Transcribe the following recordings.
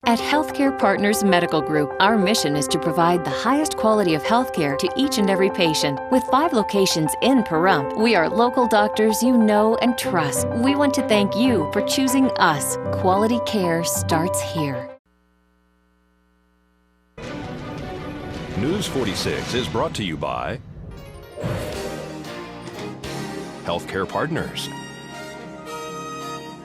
At Healthcare Partners Medical Group, our mission is to provide the highest quality of healthcare to each and every patient. With 5 locations in Pahrump, we are local doctors you know and trust. We want to thank you for choosing us. Quality care starts here. News 46 is brought to you by Healthcare Partners.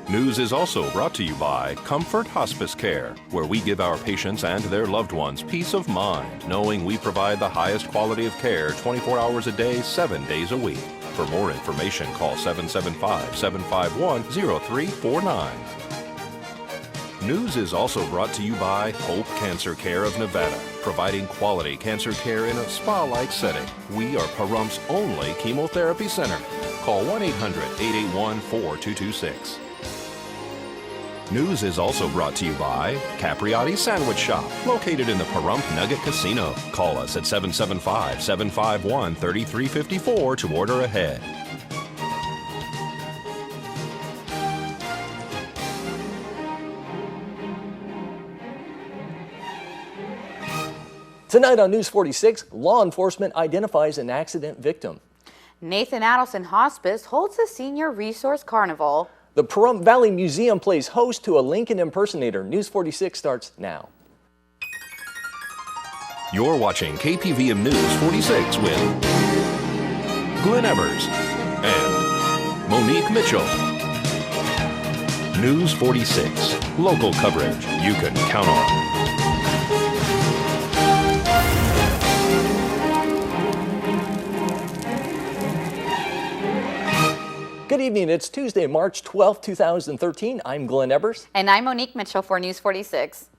News is also brought to you by Comfort Hospice Care, where we give our patients and their loved ones peace of mind, knowing we provide the highest quality of care 24 hours a day, 7 days a week. For more information, call 775-751-0349. News is also brought to you by Hope Cancer Care of Nevada, providing quality cancer care in a spa-like setting. We are Pahrump's only chemotherapy center. Call 1-800-881-4226. News is also brought to you by Capriotti Sandwich Shop, located in the Pahrump Nugget Casino. Call us at 775-751-3354 to order ahead. Tonight on News 46, law enforcement identifies an accident victim. Nathan Adelson Hospice holds a senior resource carnival. The Pahrump Valley Museum plays host to a Lincoln impersonator. News 46 starts now. You're watching KPVM News 46 with Glenn Evers and Monique Mitchell. News 46, local coverage you can count on. Good evening. It's Tuesday, March 12, 2013. I'm Glenn Evers. And I'm Monique Mitchell for News 46.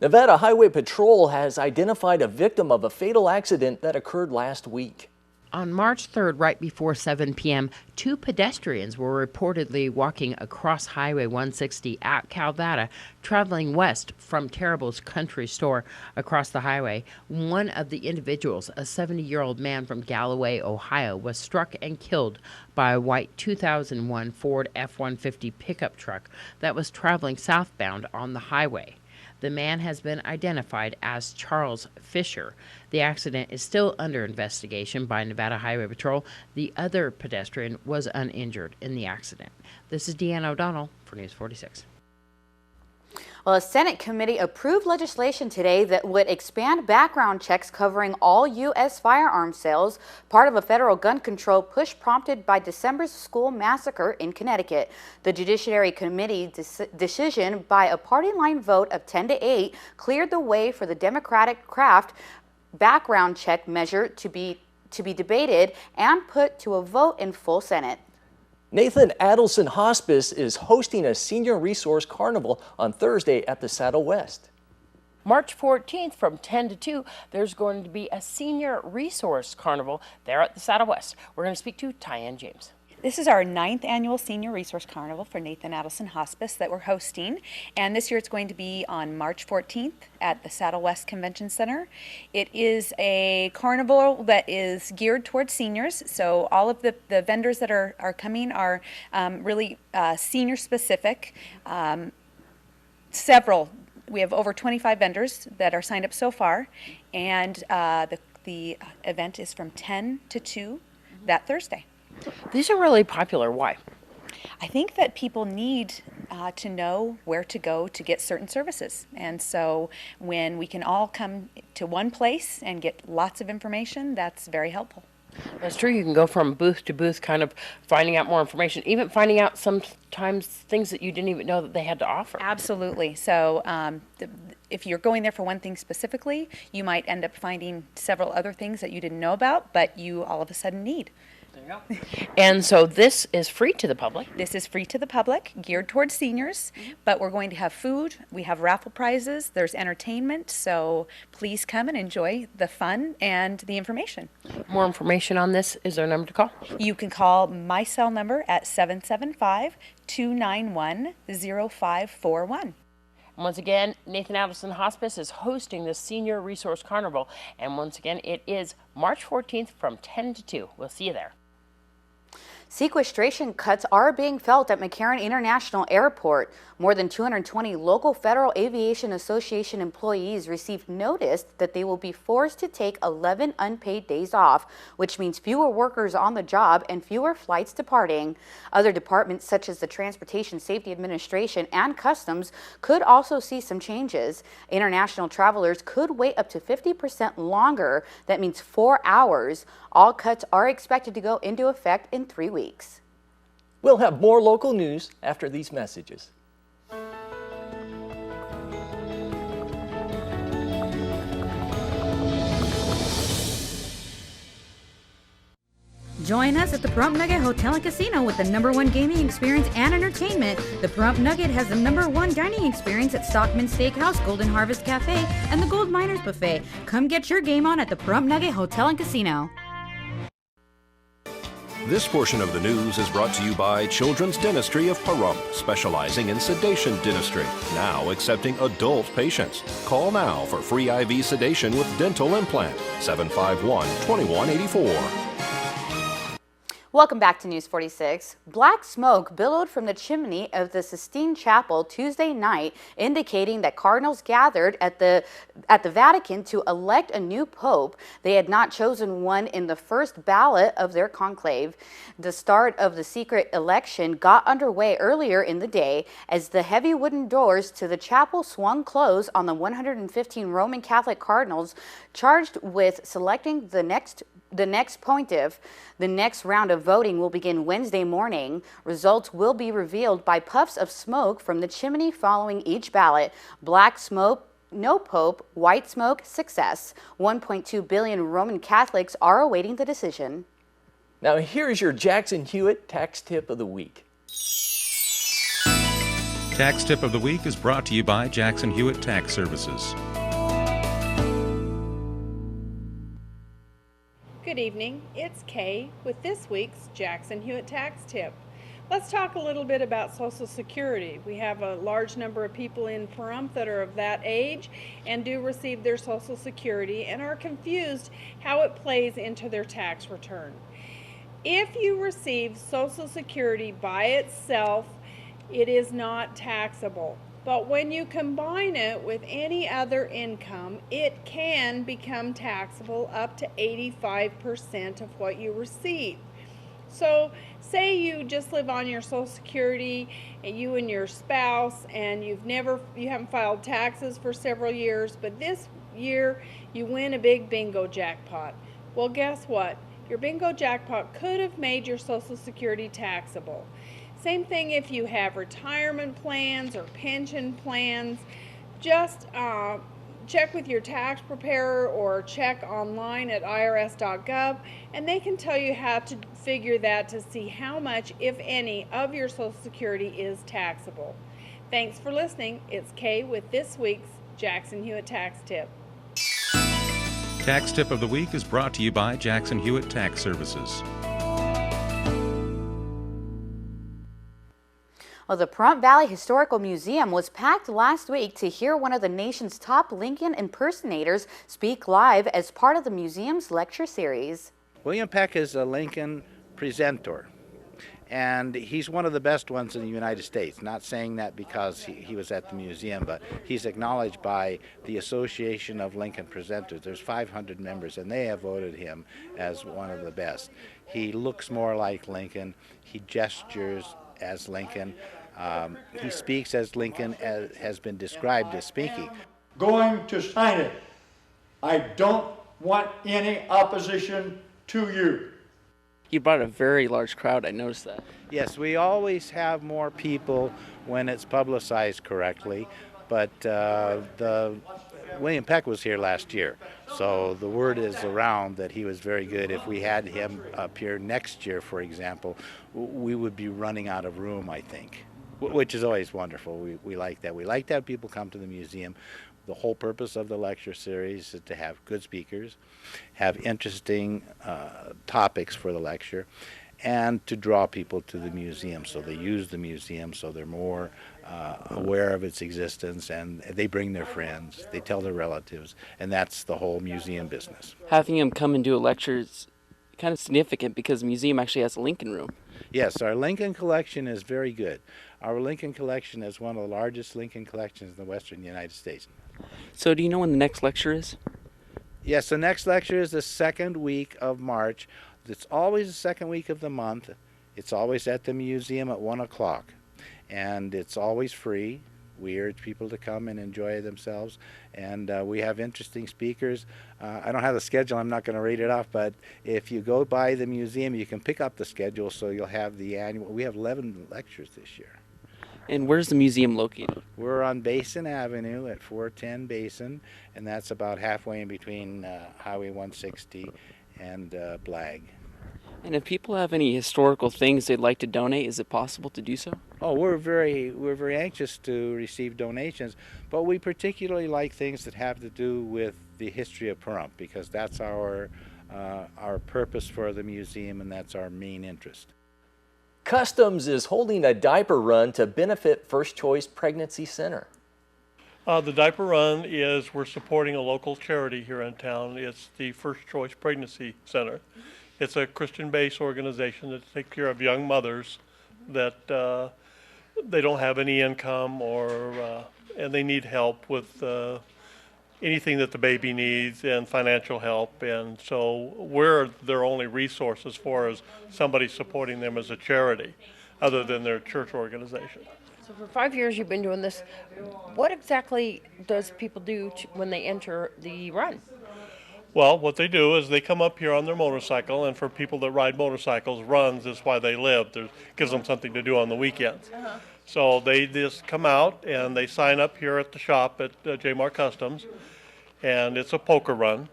Nevada Highway Patrol has identified a victim of a fatal accident that occurred last week. On March 3rd, right before 7 p.m., 2 pedestrians were reportedly walking across Highway 160 at Calvada, traveling west from Terrible's Country Store across the highway. One of the individuals, a 70-year-old man from Galloway, Ohio, was struck and killed by a white 2001 Ford F-150 pickup truck that was traveling southbound on the highway. The man has been identified as Charles Fisher. The accident is still under investigation by Nevada Highway Patrol. The other pedestrian was uninjured in the accident. This is Deanna O'Donnell for News 46. Well, a Senate committee approved legislation today that would expand background checks covering all U.S. firearms sales, part of a federal gun control push prompted by December's school massacre in Connecticut. The Judiciary Committee decision by a party line vote of 10-8 cleared the way for the Democratic Kraft background check measure to be debated and put to a vote in full Senate. Nathan Adelson Hospice is hosting a senior resource carnival on Thursday at the Saddle West. March 14th from 10 to 2, there's going to be a senior resource carnival there at the Saddle West. We're going to speak to Tyann James. This is our 9th annual Senior Resource Carnival for Nathan Adelson Hospice that we're hosting. And this year it's going to be on March 14th at the Saddle West Convention Center. It is a carnival that is geared towards seniors. So all of the vendors that are coming are really senior specific. We have over 25 vendors that are signed up so far. And the event is from 10 to 2 that Thursday. These are really popular. Why? I think that people need to know where to go to get certain services. And so when we can all come to one place and get lots of information, that's very helpful. That's true. You can go from booth to booth kind of finding out more information, even finding out sometimes things that you didn't even know that they had to offer. Absolutely. So if you're going there for one thing specifically, you might end up finding several other things that you didn't know about, but you all of a sudden need. There you go. And so this is free to the public. This is free to the public, geared towards seniors, but we're going to have food, we have raffle prizes, there's entertainment, so please come and enjoy the fun and the information. More information on this, is there a number to call? You can call my cell number at 775-291-0541. Once again, Nathan Adelson Hospice is hosting the Senior Resource Carnival, and once again, it is March 14th from 10 to 2. We'll see you there. Sequestration cuts are being felt at McCarran International Airport. More than 220 local Federal Aviation Association employees received notice that they will be forced to take 11 unpaid days off, which means fewer workers on the job and fewer flights departing. Other departments such as the Transportation Safety Administration and Customs could also see some changes. International travelers could wait up to 50% longer. That means 4 hours. All cuts are expected to go into effect in 3 weeks. We'll have more local news after these messages. Join us at the Pahrump Nugget Hotel and Casino with the #1 gaming experience and entertainment. The Pahrump Nugget has the #1 dining experience at Stockman Steakhouse, Golden Harvest Cafe, and the Gold Miners Buffet. Come get your game on at the Pahrump Nugget Hotel and Casino. This portion of the news is brought to you by Children's Dentistry of Pahrump, specializing in sedation dentistry, now accepting adult patients. Call now for free IV sedation with dental implant, 751-2184. Welcome back to News 46. Black smoke billowed from the chimney of the Sistine Chapel Tuesday night, indicating that cardinals gathered at the Vatican to elect a new pope. They had not chosen one in the first ballot of their conclave. The start of the secret election got underway earlier in the day as the heavy wooden doors to the chapel swung closed on the 115 Roman Catholic cardinals charged with selecting the next pontiff. The next round of voting will begin Wednesday morning. Results will be revealed by puffs of smoke from the chimney following each ballot. Black smoke, no pope. White smoke, success. 1.2 billion Roman Catholics are awaiting the decision. Now here's your Jackson Hewitt Tax Tip of the Week. Tax Tip of the Week is brought to you by Jackson Hewitt Tax Services. Good evening, it's Kay with this week's Jackson Hewitt Tax Tip. Let's talk a little bit about Social Security. We have a large number of people in Pahrump that are of that age and do receive their Social Security and are confused how it plays into their tax return. If you receive Social Security by itself, it is not taxable. But when you combine it with any other income, it can become taxable up to 85% of what you receive. So say you just live on your Social Security, and you and your spouse, and you haven't filed taxes for several years, but this year you win a big bingo jackpot. Well, guess what? Your bingo jackpot could have made your Social Security taxable. Same thing if you have retirement plans or pension plans. Just check with your tax preparer or check online at irs.gov, and they can tell you how to figure that to see how much, if any, of your Social Security is taxable. Thanks for listening. It's Kay with this week's Jackson Hewitt Tax Tip. Tax Tip of the Week is brought to you by Jackson Hewitt Tax Services. Well, the Pahrump Valley Historical Museum was packed last week to hear one of the nation's top Lincoln impersonators speak live as part of the museum's lecture series. William Peck is a Lincoln presenter, and he's one of the best ones in the United States. Not saying that because he was at the museum, but he's acknowledged by the Association of Lincoln Presenters. There's 500 members, and they have voted him as one of the best. He looks more like Lincoln. He gestures as Lincoln. He speaks as Lincoln has been described as speaking. Going to sign it. I don't want any opposition to you. You brought a very large crowd, I noticed that. Yes, we always have more people when it's publicized correctly, but William Peck was here last year, so the word is around that he was very good. If we had him appear next year, for example, we would be running out of room, I think, which is always wonderful. We like that. We like to have people come to the museum. The whole purpose of the lecture series is to have good speakers, have interesting topics for the lecture, and to draw people to the museum so they use the museum so they're more aware of its existence, and they bring their friends, they tell their relatives, and that's the whole museum business. Having him come and do a lecture is kind of significant because the museum actually has a Lincoln room. Yes, our Lincoln collection is very good. Our Lincoln collection is one of the largest Lincoln collections in the western United States. So do you know when the next lecture is? Yes, the next lecture is the second week of March. It's always the second week of the month. It's always at the museum at 1 o'clock. And it's always free. We urge people to come and enjoy themselves. And we have interesting speakers. I don't have the schedule. I'm not going to read it off. But if you go by the museum, you can pick up the schedule. So you'll have the annual. We have 11 lectures this year. And where's the museum located? We're on Basin Avenue at 410 Basin. And that's about halfway in between Highway 160 and Blag. And if people have any historical things they'd like to donate, is it possible to do so? Oh, we're very anxious to receive donations, but we particularly like things that have to do with the history of Pahrump, because that's our purpose for the museum, and that's our main interest. Customs is holding a diaper run to benefit First Choice Pregnancy Center. The diaper run is we're supporting a local charity here in town. It's the First Choice Pregnancy Center. It's a Christian-based organization that takes care of young mothers that they don't have any income and they need help with anything that the baby needs and financial help. And so we're their only resource as far as somebody supporting them as a charity other than their church organization. So for 5 years you've been doing this. What exactly does people do when they enter the run? Well, what they do is they come up here on their motorcycle, and for people that ride motorcycles, runs is why they live. It gives them something to do on the weekends. So they just come out and they sign up here at the shop at Jmar Customs, and it's a poker run.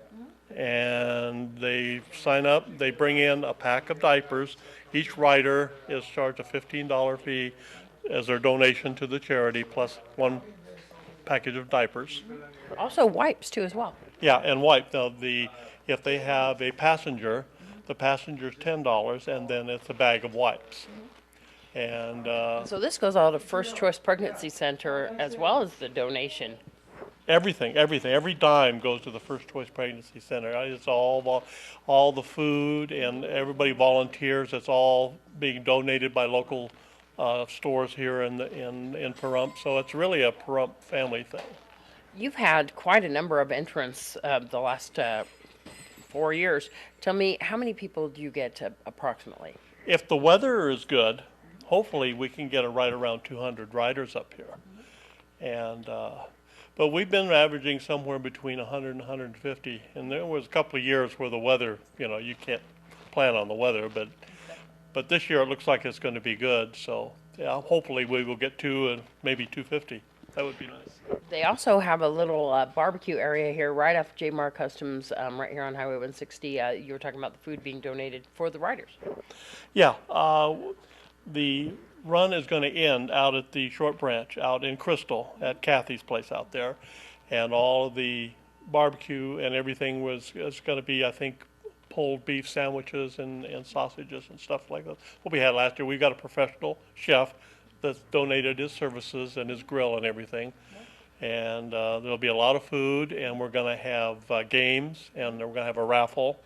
And they sign up, they bring in a pack of diapers. Each rider is charged a $15 fee as their donation to the charity, plus one package of diapers. Also wipes too as well. Yeah, and wipe. Now, if they have a passenger, the passenger's $10, and then it's a bag of wipes. And so this goes out of First Choice Pregnancy Center as well as the donation. Everything, every dime goes to the First Choice Pregnancy Center. It's all the food, and everybody volunteers. It's all being donated by local stores here in Pahrump. So it's really a Pahrump family thing. You've had quite a number of entrants the last 4 years. Tell me, how many people do you get approximately? If the weather is good, hopefully we can get right around 200 riders up here. And but we've been averaging somewhere between 100 and 150. And there was a couple of years where the weather, you can't plan on the weather, but this year it looks like it's going to be good. So yeah, hopefully we will get maybe 250. That would be nice. They also have a little barbecue area here right off Jmar Customs, right here on Highway 160. You were talking about the food being donated for the riders. Yeah, the run is going to end out at the Short Branch out in Crystal at Kathy's place out there. And all of the barbecue and everything is going to be, I think, pulled beef sandwiches and sausages and stuff like that. What we had last year, we got a professional chef that's donated his services and his grill and everything. And there'll be a lot of food, and we're going to have games, and we're going to have a raffle.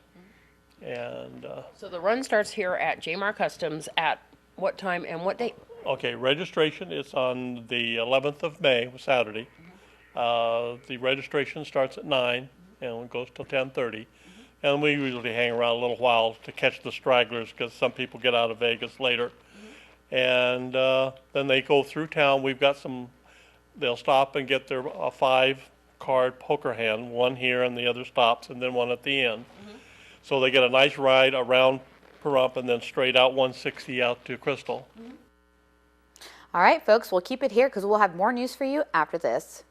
And so the run starts here at Jmar Customs at what time and what date? Okay, registration is on the 11th of May, Saturday. The registration starts at 9 and goes till 10:30. And we usually hang around a little while to catch the stragglers because some people get out of Vegas later. And then they go through town. We've got they'll stop and get their 5-card poker hand, one here and the other stops, and then one at the end. So they get a nice ride around Pahrump and then straight out 160 out to Crystal. All right, folks, we'll keep it here because we'll have more news for you after this.